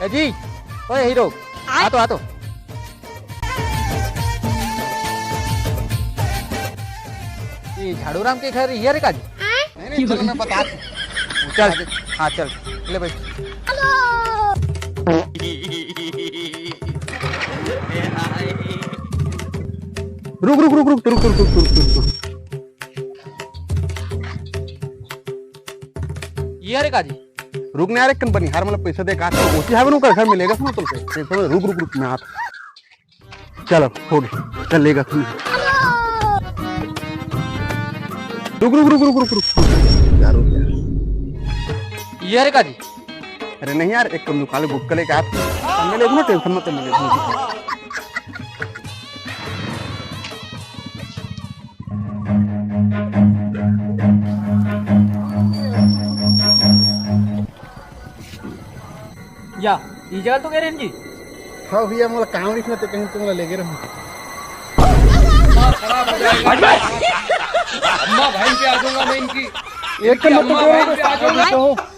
ए जी, ओए हीरो, आ तो ये झाड़ू राम के घर ये रे काजी। नहीं चलो मैं बता चल, हाँ चल, ले भाई। रुक रुक रुक रुक रुक रुक रुक रुक रुक। ये रे काजी। रुक नहीं आ रहे कंपनी हर मतलब पैसा दे का उसी हावे नु घर मिलेगा सुनो तुमसे रुक रुक रुक मैं आता चलो हो गया चलेगा तुम रुक रुक रुक रुक रुक रुक यार ये रे काजी। अरे नहीं यार एक कम काले बुक करे आप मिले ना टेंशन मत मिले या ये जगह तो कह रहे हैं जी। हाँ भैया मोला काम लिखना तो कहीं तुम लेके रहो अम्मा भाई पे आ जाऊंगा मैं इनकी एक अम्मा भाई पे आ जाऊंगा।